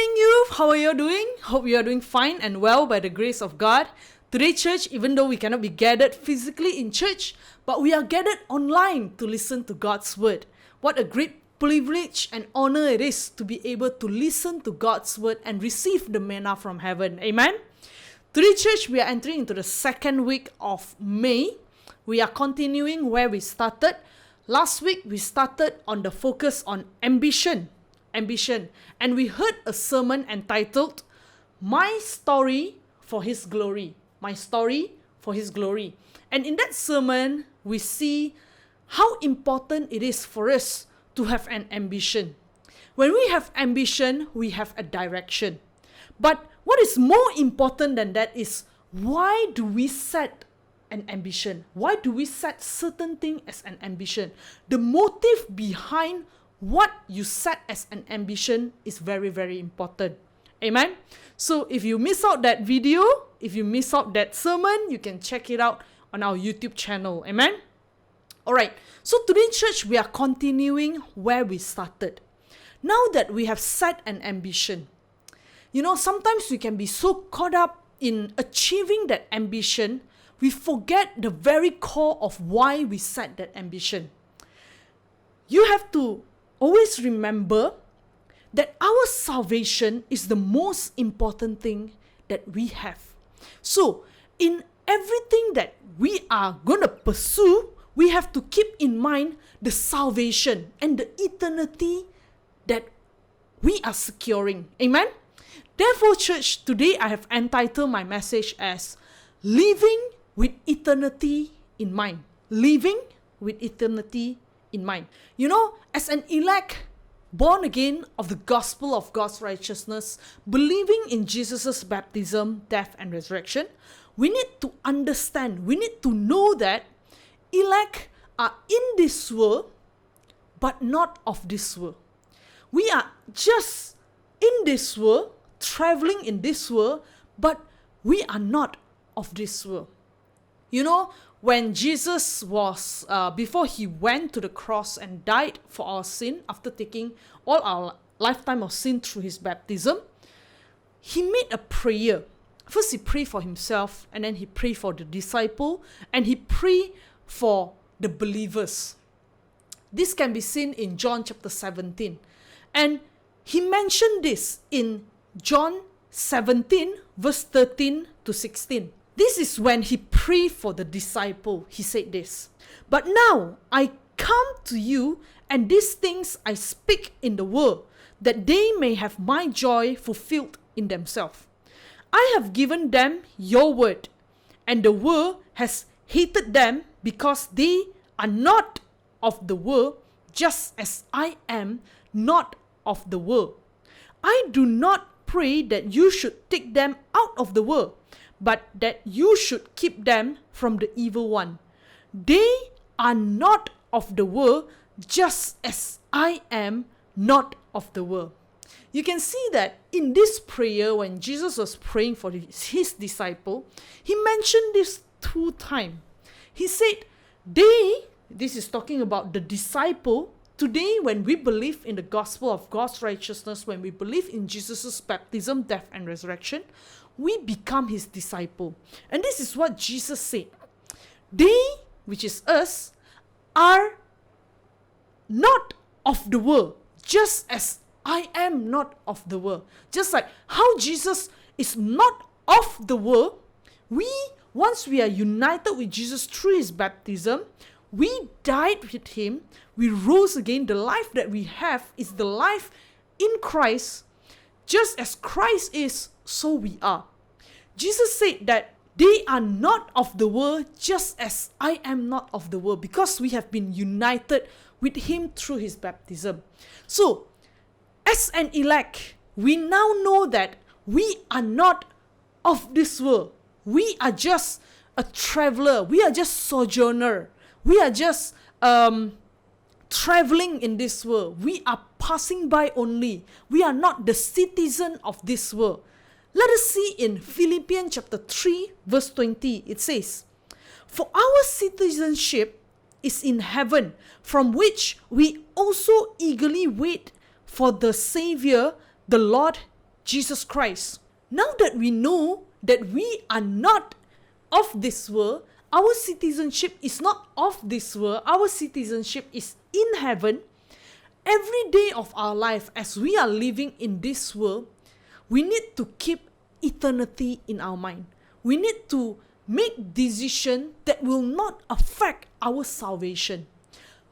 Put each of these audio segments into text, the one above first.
evening, youth. How are you doing? Hope you are doing fine and well by the grace of God. Today, church, even though we cannot be gathered physically in church, but we are gathered online to listen to God's word. What a great privilege and honor it is to be able to listen to God's word and receive the manna from heaven. Amen. Today, church, we are entering into the second week of May. We are continuing where we started. Last week, we started on the focus on ambition. And we heard a sermon entitled, My Story for His Glory. My Story for His Glory. And in that sermon, we see how important it is for us to have an ambition. When we have ambition, we have a direction. But what is more important than that is, why do we set an ambition? Why do we set certain thing as an ambition? The motive behind what you set as an ambition is very, very important. Amen? So if you miss out that video, if you miss out that sermon, you can check it out on our YouTube channel. Amen? Alright, so today, church, we are continuing where we started. Now that we have set an ambition, sometimes we can be so caught up in achieving that ambition, we forget the very core of why we set that ambition. You have to always remember that our salvation is the most important thing that we have. So, in everything that we are going to pursue, we have to keep in mind the salvation and the eternity that we are securing. Amen? Therefore, church, today I have entitled my message as Living with Eternity in Mind. Living with Eternity in mind. As an elect, born again of the gospel of God's righteousness, believing in Jesus' baptism, death, and resurrection, we need to understand, we need to know that elect are in this world, but not of this world. We are just in this world, traveling in this world, but we are not of this world. When Jesus was, before he went to the cross and died for our sin, after taking all our lifetime of sin through his baptism, he made a prayer. First, he prayed for himself, and then he prayed for the disciple, and he prayed for the believers. This can be seen in John chapter 17. And he mentioned this in John 17, verse 13 to 16. This is when he prayed for the disciple. He said this, But now I come to you, and these things I speak in the world, that they may have my joy fulfilled in themselves. I have given them your word, and the world has hated them because they are not of the world, just as I am not of the world. I do not pray that you should take them out of the world, but that you should keep them from the evil one. They are not of the world, just as I am not of the world. You can see that in this prayer, when Jesus was praying for his disciple, he mentioned this 2 times. He said, this is talking about the disciple. Today, when we believe in the gospel of God's righteousness, when we believe in Jesus' baptism, death, and resurrection, we become his disciple. And this is what Jesus said. They, which is us, are not of the world, just as I am not of the world. Just like how Jesus is not of the world, once we are united with Jesus through his baptism, we died with him, we rose again. The life that we have is the life in Christ. Just as Christ is, so we are. Jesus said that they are not of the world, just as I am not of the world, because we have been united with him through his baptism. So, as an elect, we now know that we are not of this world. We are just a traveler. We are just sojourner. We are just traveling in this world. We are passing by only. We are not the citizen of this world. Let us see in Philippians chapter 3, verse 20. It says, For our citizenship is in heaven, from which we also eagerly wait for the Savior, the Lord Jesus Christ. Now that we know that we are not of this world, our citizenship is not of this world, our citizenship is in heaven. Every day of our life, as we are living in this world, we need to keep eternity in our mind. We need to make decisions that will not affect our salvation.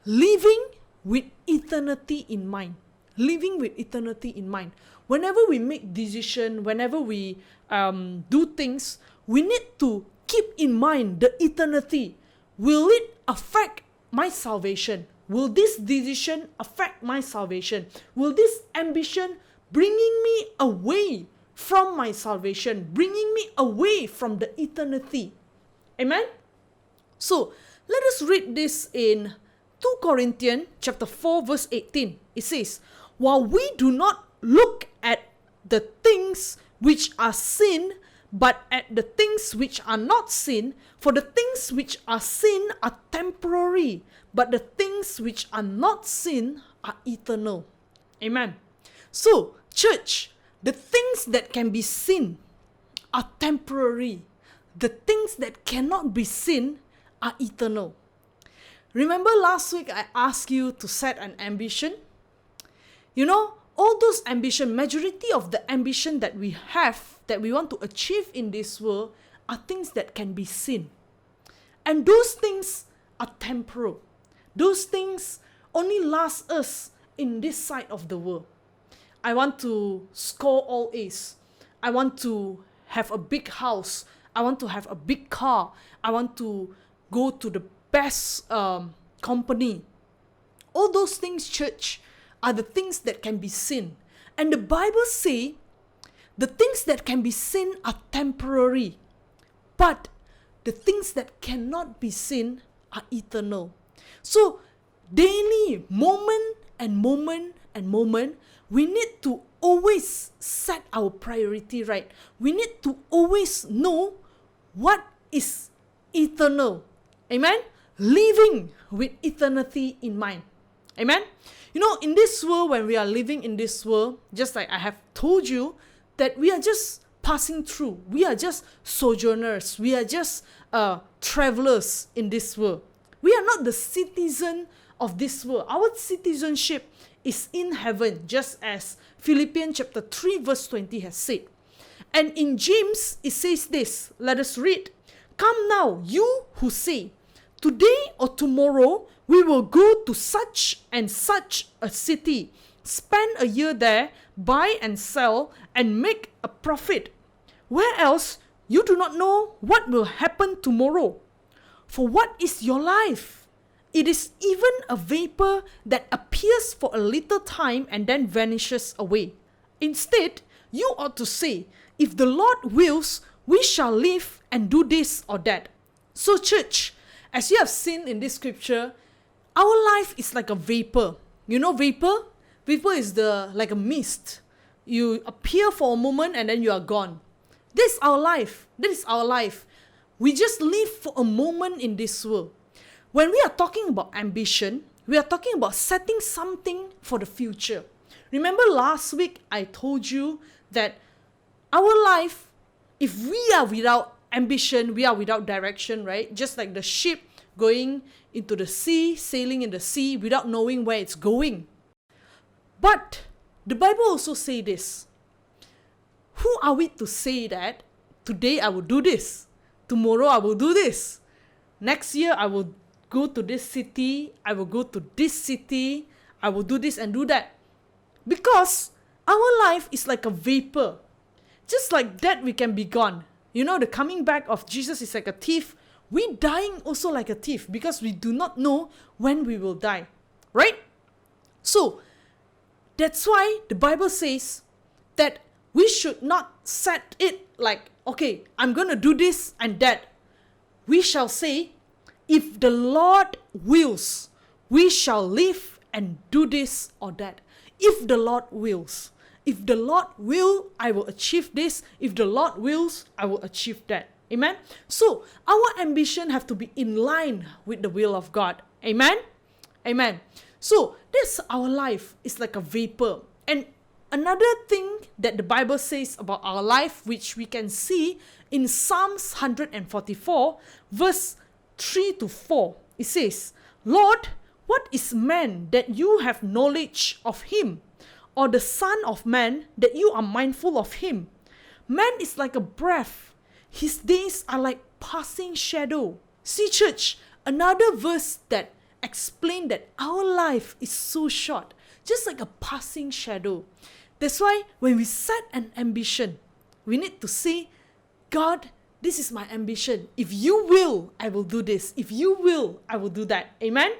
Living with eternity in mind. Living with eternity in mind. Whenever we make decisions, whenever we do things, we need to keep in mind the eternity. Will it affect my salvation? Will this decision affect my salvation? Will this ambition bringing me away from my salvation, bringing me away from the eternity? Amen? So, let us read this in 2 Corinthians chapter 4 verse 18. It says, while we do not look at the things which are sin, but at the things which are not sin, for the things which are sin are temporary, but the things which are not sin are eternal. Amen. So, church, the things that can be sin are temporary. The things that cannot be sin are eternal. Remember last week I asked you to set an ambition? You know, all those ambition, majority of the ambition that we have, that we want to achieve in this world, are things that can be seen. And those things are temporal. Those things only last us in this side of the world. I want to score all A's. I want to have a big house. I want to have a big car. I want to go to the best company. All those things, church, are the things that can be seen. And the Bible says the things that can be seen are temporary, but the things that cannot be seen are eternal. So daily, moment and moment and moment, we need to always set our priority right. We need to always know what is eternal. Amen? Living with eternity in mind. Amen? You know, in this world, when we are living in this world, just like I have told you, that we are just passing through. We are just sojourners. We are just travelers in this world. We are not the citizen of this world. Our citizenship is in heaven, just as Philippians chapter 3 verse 20 has said. And in James, it says this. Let us read. Come now, you who say, today or tomorrow, we will go to such and such a city, spend a year there, buy and sell, and make a profit. Where else you do not know what will happen tomorrow. For what is your life? It is even a vapor that appears for a little time and then vanishes away. Instead, you ought to say, if the Lord wills, we shall live and do this or that. So church, as you have seen in this scripture, our life is like a vapor. You know vapor? Vapor is like a mist. You appear for a moment and then you are gone. This is our life. This is our life. We just live for a moment in this world. When we are talking about ambition, we are talking about setting something for the future. Remember last week I told you that our life, if we are without ambition, we are without direction, right? Just like the ship going into the sea, sailing in the sea without knowing where it's going. But the Bible also says this. Who are we to say that today I will do this, tomorrow I will do this, next year I will go to this city, I will go to this city, I will do this and do that? Because our life is like a vapor. Just like that we can be gone. You know, the coming back of Jesus is like a thief. We dying also like a thief because we do not know when we will die. Right? So, that's why the Bible says that we should not set it like, okay, I'm going to do this and that. We shall say, if the Lord wills, we shall live and do this or that. If the Lord wills. If the Lord will, I will achieve this. If the Lord wills, I will achieve that. Amen? So, our ambition have to be in line with the will of God. Amen? Amen. So, this our life is like a vapor. And another thing that the Bible says about our life, which we can see in Psalms 144, verse 3 to 4. It says, Lord, what is man that you have knowledge of him, or the son of man that you are mindful of him? Man is like a breath. His days are like passing shadow. See, church, another verse that explains that our life is so short, just like a passing shadow. That's why when we set an ambition, we need to say, God, this is my ambition. If you will, I will do this. If you will, I will do that. Amen?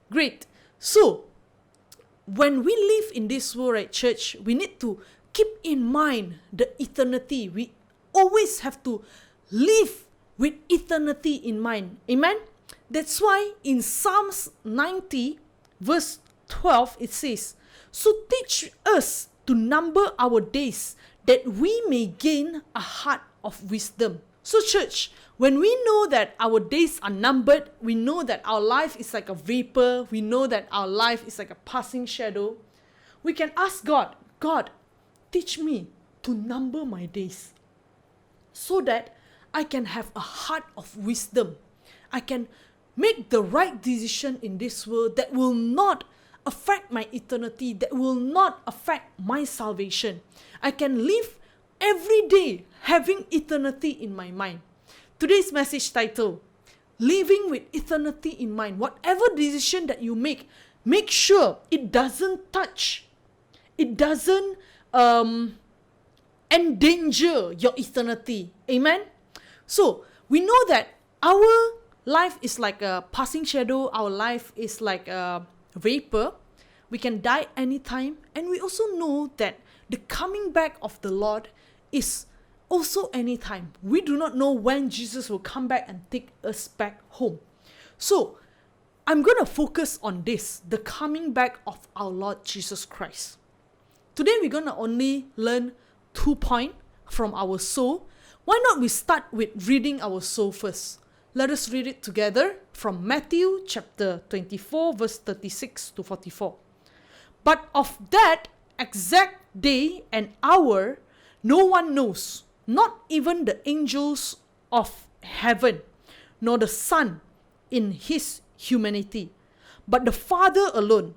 Great. So, when we live in this world, right, church, we need to keep in mind the eternity. We always have to live with eternity in mind. Amen? That's why in Psalms 90, verse 12, it says, so teach us to number our days, that we may gain a heart of wisdom. So church, when we know that our days are numbered, we know that our life is like a vapor, we know that our life is like a passing shadow, we can ask God, God, teach me to number my days so that I can have a heart of wisdom. I can make the right decision in this world that will not affect my eternity, that will not affect my salvation. I can live every day having eternity in my mind. Today's message title, Living with Eternity in Mind. Whatever decision that you make sure it doesn't touch, it doesn't endanger your eternity. Amen? So, we know that our life is like a passing shadow, our life is like a vapor. We can die anytime, and we also know that the coming back of the Lord is also anytime. We do not know when Jesus will come back and take us back home. So, I'm going to focus on this, the coming back of our Lord Jesus Christ. Today, we're going to only learn 2 points from our soul. Why not we start with reading our soul first? Let us read it together from Matthew chapter 24, verse 36 to 44. But of that exact day and hour, no one knows, not even the angels of heaven, nor the Son in his humanity, but the Father alone.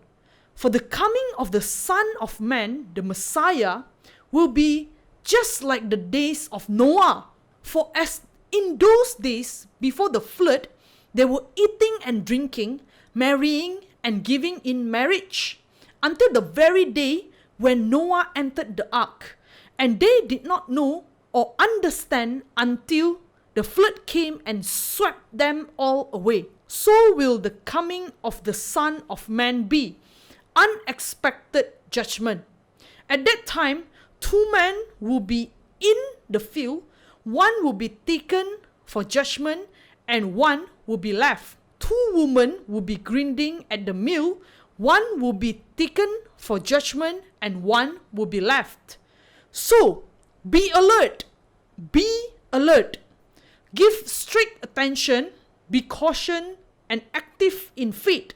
For the coming of the Son of Man, the Messiah, will be just like the days of Noah. For as in those days before the flood, they were eating and drinking, marrying and giving in marriage, until the very day when Noah entered the ark. And they did not know or understand until the flood came and swept them all away. So will the coming of the Son of Man be. Unexpected judgment. At that time, 2 men will be in the field, one will be taken for judgment, and one will be left. 2 women will be grinding at the mill, one will be taken for judgment, and one will be left. So, be alert. Be alert. Give strict attention, be cautioned, and active in faith.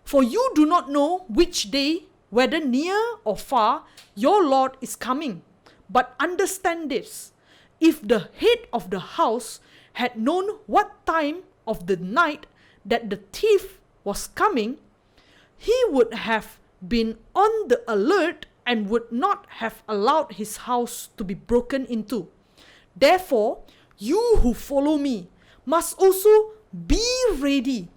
For you do not know which day, whether near or far, your Lord is coming. But understand this, if the head of the house had known what time of the night that the thief was coming, he would have been on the alert and would not have allowed his house to be broken into. Therefore, you who follow me must also be ready.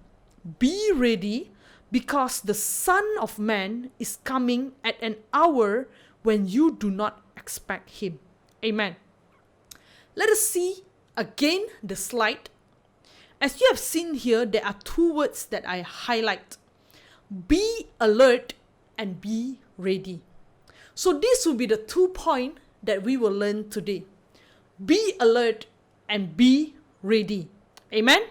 Be ready, because the Son of Man is coming at an hour when you do not expect him. Amen. Let us see again the slide. As you have seen here, there are 2 words that I highlight. Be alert and be ready. So this will be the 2 points that we will learn today. Be alert and be ready. Amen.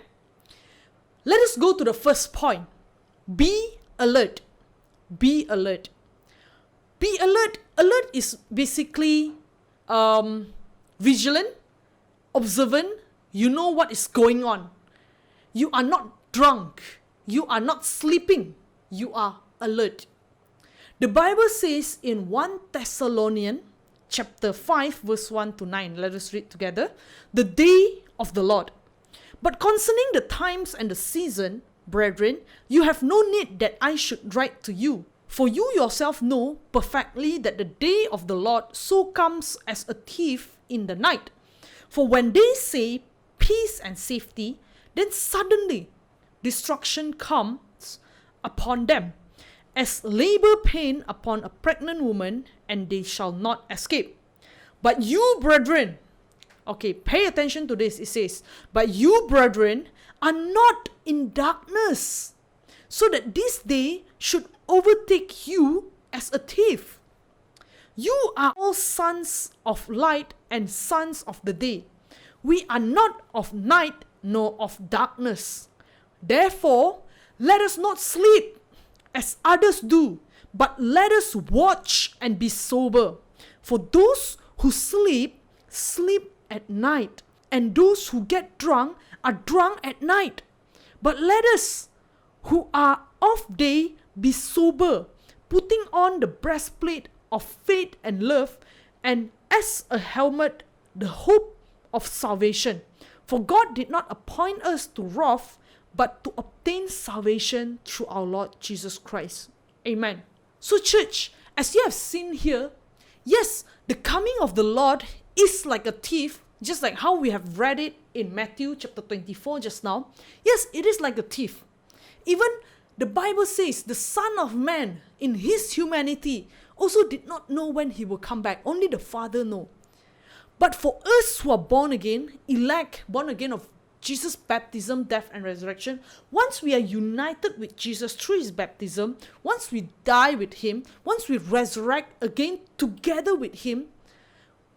Let us go to the first point. Be alert. Be alert. Be alert. Alert is basically vigilant, observant. You know what is going on. You are not drunk. You are not sleeping. You are alert. The Bible says in 1 Thessalonians chapter 5 verse 1 to 9, let us read together, the day of the Lord. But concerning the times and the season, brethren, you have no need that I should write to you. For you yourself know perfectly that the day of the Lord so comes as a thief in the night. For when they say peace and safety, then suddenly destruction comes upon them, as labor pain upon a pregnant woman, and they shall not escape. But you, brethren, okay, pay attention to this. It says, but you, brethren, are not in darkness, so that this day should overtake you as a thief. You are all sons of light and sons of the day. We are not of night nor of darkness. Therefore, let us not sleep as others do, but let us watch and be sober. For those who sleep, sleep at night, and those who get drunk are drunk at night. But let us who are of day be sober, putting on the breastplate of faith and love, and as a helmet, the hope of salvation. For God did not appoint us to wrath, but to obtain salvation through our Lord Jesus Christ. Amen. So church, as you have seen here, yes, the coming of the Lord is like a thief, just like how we have read it in Matthew chapter 24 just now. Yes, it is like a thief. Even the Bible says the Son of Man in his humanity also did not know when he will come back. Only the Father knows. But for us who are born again, elect, born again of Jesus' baptism, death and resurrection, once we are united with Jesus through his baptism, once we die with him, once we resurrect again together with him,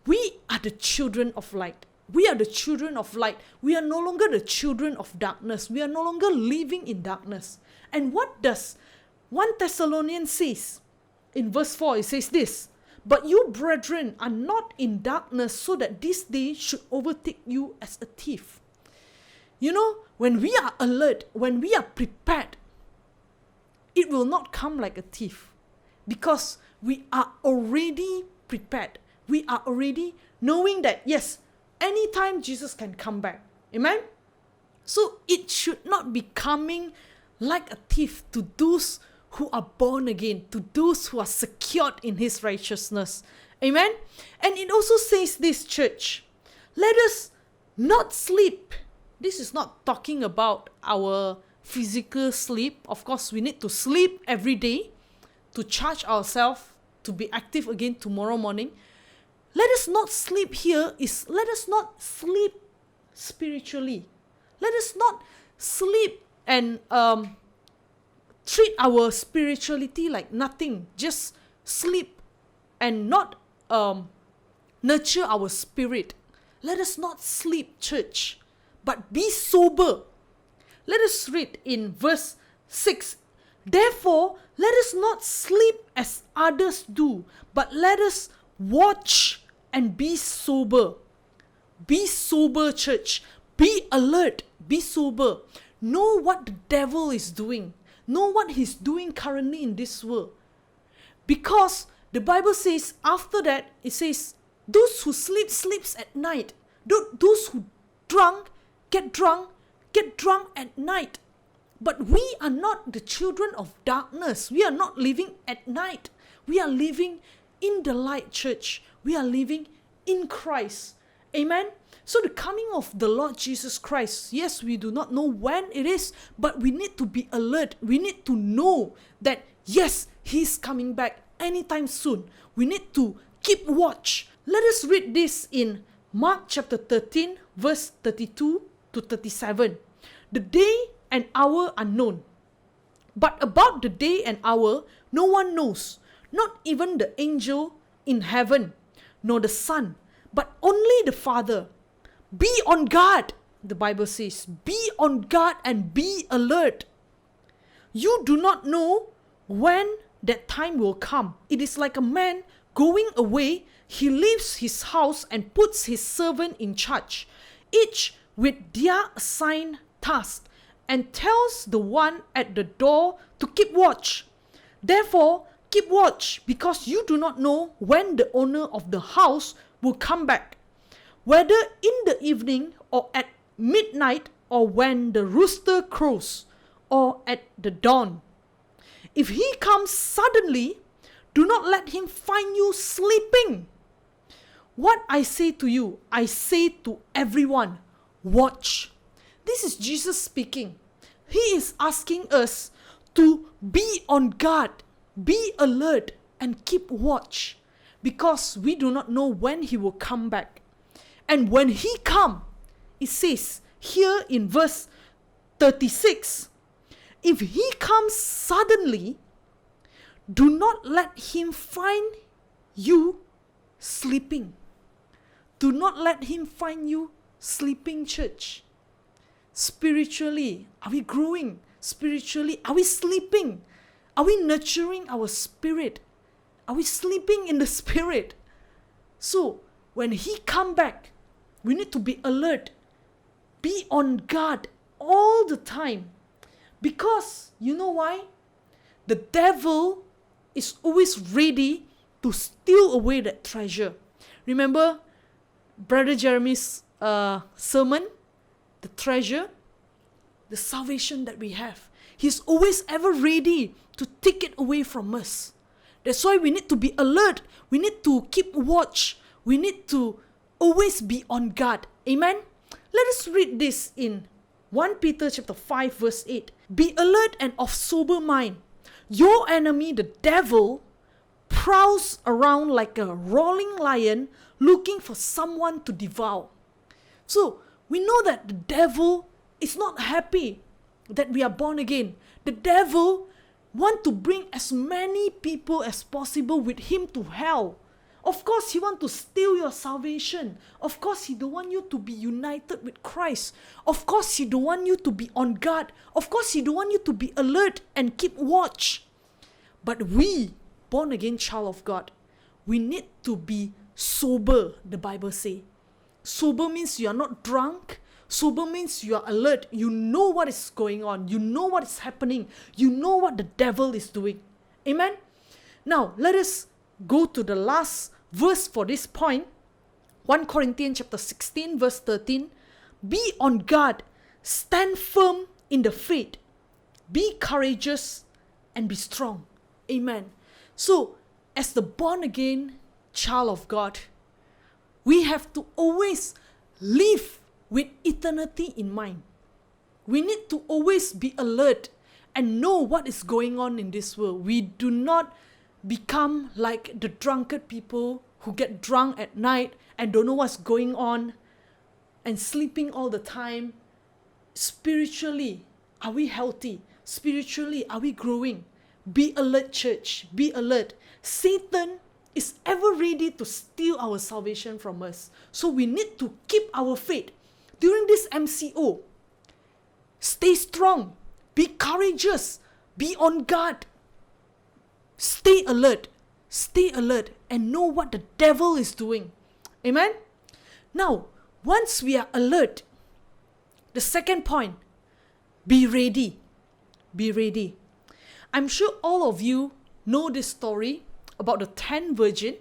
we are the children of light. We are the children of light. We are no longer the children of darkness. We are no longer living in darkness. And what does 1 Thessalonians says? In verse 4, it says this, but you, brethren, are not in darkness, so that this day should overtake you as a thief. You know, when we are alert, when we are prepared, it will not come like a thief, because we are already prepared. We are already knowing that, yes, anytime Jesus can come back. Amen? So it should not be coming like a thief to those who are born again, to those who are secured in his righteousness. Amen? And it also says this, church, let us not sleep. This is not talking about our physical sleep. Of course, we need to sleep every day to charge ourselves to be active again tomorrow morning. Let us not sleep here is let us not sleep spiritually. Let us not sleep and treat our spirituality like nothing. Just sleep and not nurture our spirit. Let us not sleep, church, but be sober. Let us read in verse 6. Therefore, let us not sleep as others do, but let us watch and be sober. Be sober, church. Be alert. Be sober. Know what the devil is doing. Know what he's doing currently in this world. Because the Bible says, after that, it says, those who sleep, sleeps at night. Those who get drunk at night. But we are not the children of darkness. We are not living at night. We are living in the light, church. We are living in Christ. Amen? So the coming of the Lord Jesus Christ, yes, we do not know when it is, but we need to be alert. We need to know that, yes, He's coming back anytime soon. We need to keep watch. Let us read this in Mark chapter 13, verse 32 to 37. The day and hour are known, but about the day and hour no one knows, not even the angel in heaven, nor the Son, but only the Father. Be on guard, the Bible says. Be on guard and be alert. You do not know when that time will come. It is like a man going away. He leaves his house and puts his servant in charge, each with their assigned task, and tells the one at the door to keep watch. Therefore, Keep watch, because you do not know when the owner of the house will come back, whether in the evening or at midnight or when the rooster crows or at the dawn. If he comes suddenly, do not let him find you sleeping. What I say to you, I say to everyone, watch. This is Jesus speaking. He is asking us to be on guard, be alert, and keep watch, because we do not know when he will come back. And when he come, it says here in verse 36, if he comes suddenly, do not let him find you sleeping. Do not let him find you sleeping, church. Spiritually, are we growing? Spiritually, are we sleeping? Are we nurturing our spirit? Are we sleeping in the spirit? So, when he come back, we need to be alert, be on guard all the time. Because, you know why? The devil is always ready to steal away that treasure. Remember Brother Jeremy's sermon? The treasure, the salvation that we have. He's always ever ready to take it away from us. That's why we need to be alert. We need to keep watch. We need to always be on guard. Amen? Let us read this in 1 Peter chapter 5 verse 8. Be alert and of sober mind. Your enemy, the devil, prowls around like a roaring lion looking for someone to devour. So, we know that the devil is not happy that we are born again. The devil wants to bring as many people as possible with him to hell. Of course, he wants to steal your salvation. Of course, he don't want you to be united with Christ. Of course, he don't want you to be on guard. Of course, he don't want you to be alert and keep watch. But we, born again child of God, we need to be sober, the Bible says. Sober means you are not drunk. Sober means you are alert. You know what is going on. You know what is happening. You know what the devil is doing. Amen? Now, let us go to the last verse for this point. 1 Corinthians chapter 16 verse 13. Be on guard. Stand firm in the faith. Be courageous and be strong. Amen. So, as the born again child of God, we have to always live with eternity in mind. We need to always be alert and know what is going on in this world. We do not become like the drunkard people who get drunk at night and don't know what's going on and sleeping all the time. Spiritually, are we healthy? Spiritually, are we growing? Be alert, church. Be alert. Satan is ever ready to steal our salvation from us. So we need to keep our faith. During this MCO, stay strong, be courageous, be on guard. Stay alert, and know what the devil is doing. Amen? Now, once we are alert, the second point, be ready. Be ready. I'm sure all of you know this story about the 10 virgin.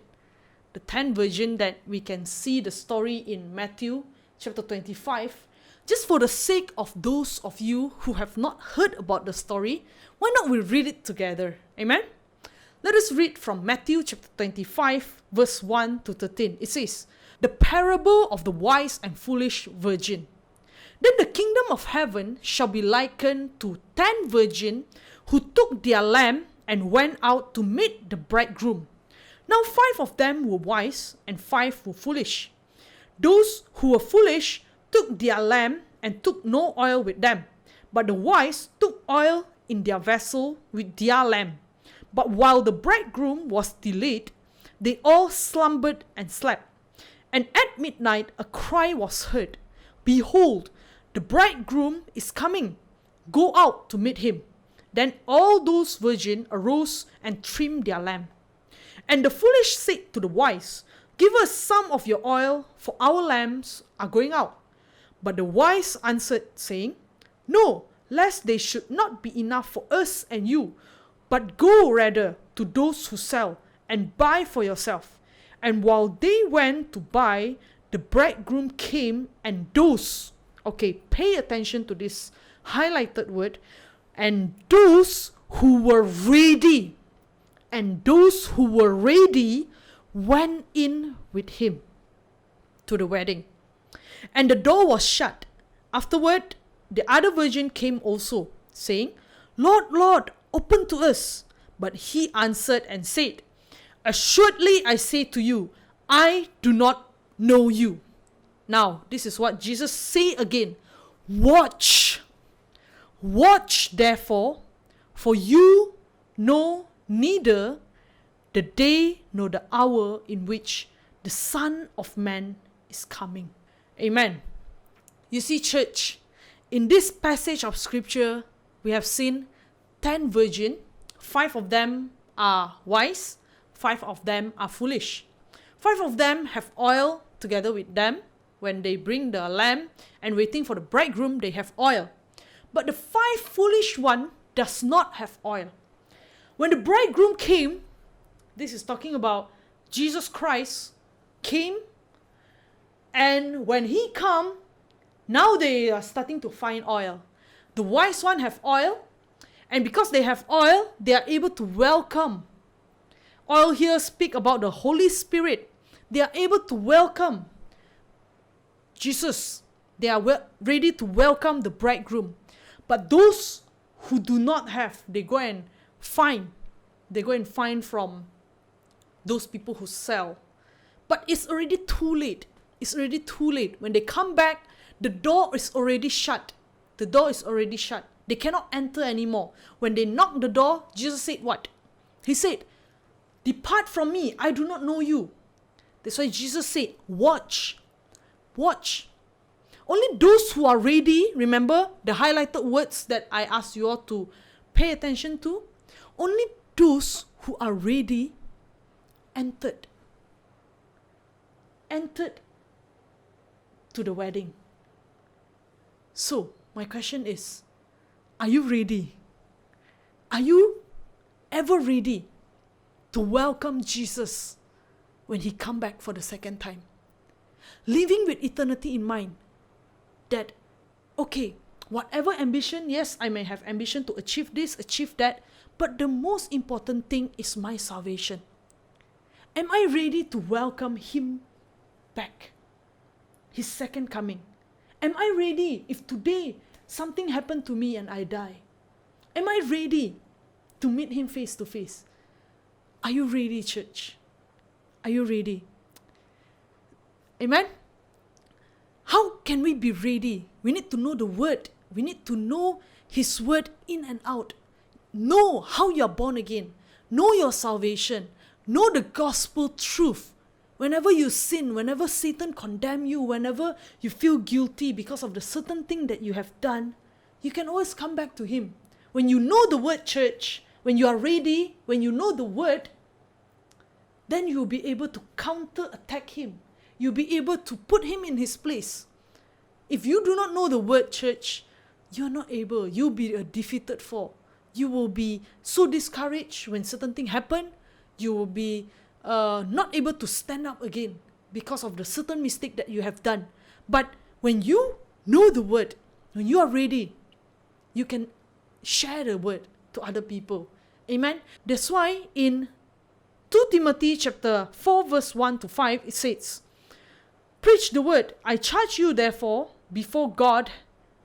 The 10 virgin that we can see the story in Matthew chapter 25. Just for the sake of those of you who have not heard about the story, why not we read it together? Amen? Let us read from Matthew chapter 25 verse 1 to 13. It says, the parable of the wise and foolish virgin. Then the kingdom of heaven shall be likened to 10 virgins who took their lamp and went out to meet the bridegroom. Now 5 of them were wise and 5 were foolish. Those who were foolish took their lamp and took no oil with them, but the wise took oil in their vessel with their lamp. But while the bridegroom was delayed, they all slumbered and slept. And at midnight a cry was heard, behold, the bridegroom is coming. Go out to meet him. Then all those virgins arose and trimmed their lamp. And the foolish said to the wise, give us some of your oil, for our lamps are going out. But the wise answered, saying, no, lest they should not be enough for us and you. But go rather to those who sell and buy for yourself. And while they went to buy, the bridegroom came, and those, okay, pay attention to this highlighted word, and those who were ready, and those who were ready went in with him to the wedding. And the door was shut. Afterward, the other virgin came also, saying, Lord, Lord, open to us. But he answered and said, Assuredly I say to you, I do not know you. Now, this is what Jesus say again. Watch. Watch therefore, for you know neither the day nor the hour in which the Son of Man is coming. Amen. You see, church, in this passage of scripture, we have seen 10 virgins. 5 of them are wise, 5 of them are foolish. 5 of them have oil together with them. When they bring the lamb and waiting for the bridegroom, they have oil. But the 5 foolish one does not have oil. When the bridegroom came, this is talking about Jesus Christ came, and when he come, now they are starting to find oil. The wise one have oil, and because they have oil, they are able to welcome. Oil here speak about the Holy Spirit. They are able to welcome Jesus. They are ready to welcome the bridegroom. But those who do not have, they go and find. They go and find from those people who sell. But it's already too late. It's already too late. When they come back, the door is already shut. The door is already shut. They cannot enter anymore. When they knock the door, Jesus said what? He said, Depart from me, I do not know you. That's why Jesus said, watch. Watch. Only those who are ready, remember the highlighted words that I asked you all to pay attention to? Only those who are ready entered. Entered to the wedding. So, my question is, are you ready? Are you ever ready to welcome Jesus when he come back for the second time? Living with eternity in mind, that, okay, whatever ambition, yes, I may have ambition to achieve this, achieve that, but the most important thing is my salvation. Am I ready to welcome him back? His second coming. Am I ready if today something happened to me and I die? Am I ready to meet him face to face? Are you ready, church? Are you ready? Amen? How can we be ready? We need to know the word. We need to know his word in and out. Know how you are born again. Know your salvation. Know the gospel truth. Whenever you sin, whenever Satan condemn you, whenever you feel guilty because of the certain thing that you have done, you can always come back to him. When you know the word, church, when you are ready, when you know the word, then you will be able to counter-attack him. You'll be able to put him in his place. If you do not know the word, church, you're not able. You'll be a defeated foe. You will be so discouraged when certain things happen. You will be not able to stand up again because of the certain mistake that you have done. But when you know the word, when you are ready, you can share the word to other people. Amen. That's why in 2 Timothy chapter 4 verse 1 to 5 it says, Preach the word. I charge you therefore before God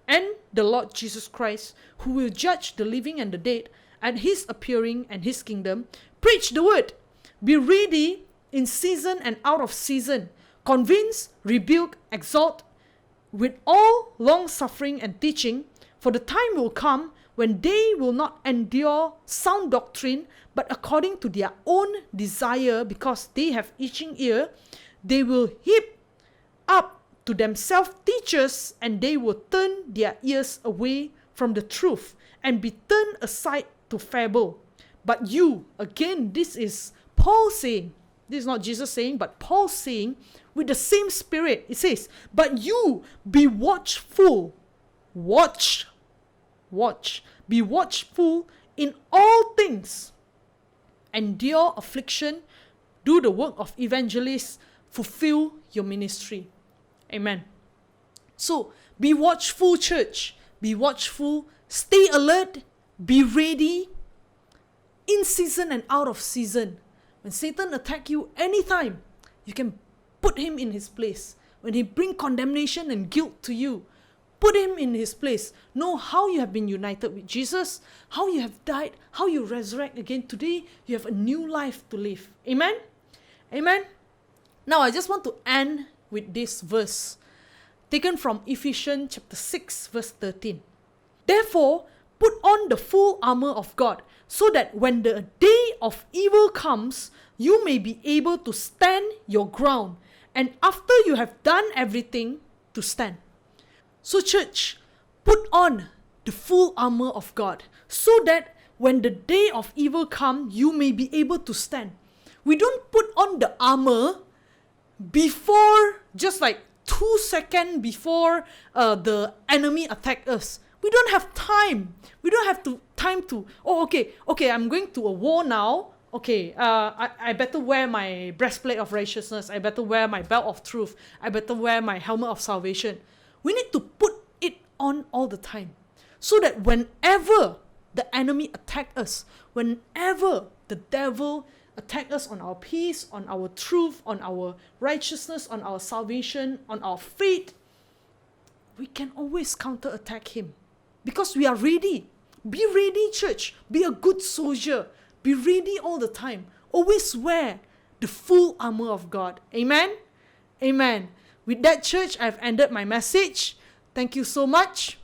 and the Lord Jesus Christ, who will judge the living and the dead at his appearing and his kingdom. Preach the word. Be ready in season and out of season. Convince, rebuke, exhort with all long suffering and teaching. For the time will come when they will not endure sound doctrine, but according to their own desire, because they have itching ear, they will heap up to themselves teachers, and they will turn their ears away from the truth and be turned aside to fable. But you, again, this is Paul saying, this is not Jesus saying, but Paul saying with the same spirit. It says, but you be watchful. Watch. Be watchful In all things, endure affliction, do the work of evangelists, fulfill your ministry. Amen. So, be watchful, church. Be watchful. Stay alert. Be ready. In season and out of season. When Satan attack you anytime, you can put him in his place. When he bring condemnation and guilt to you, put him in his place. Know how you have been united with Jesus, how you have died, how you resurrect again. Today, you have a new life to live. Amen? Amen? Now, I just want to end with this verse, taken from Ephesians chapter 6, verse 13. Therefore, put on the full armor of God, so that when the day of evil comes, you may be able to stand your ground, and after you have done everything, to stand. So church, put on the full armor of God, so that when the day of evil comes, you may be able to stand. We don't put on the armor before, just like 2 seconds before the enemy attack us. We don't have time. We don't have time to, okay, I'm going to a war now. Okay, I better wear my breastplate of righteousness. I better wear my belt of truth. I better wear my helmet of salvation. We need to put it on all the time, so that whenever the enemy attack us, whenever the devil attack us on our peace, on our truth, on our righteousness, on our salvation, on our faith, we can always counterattack him. Because we are ready. Be ready, church. Be a good soldier. Be ready all the time. Always wear the full armor of God. Amen? Amen. With that, church, I've ended my message. Thank you so much.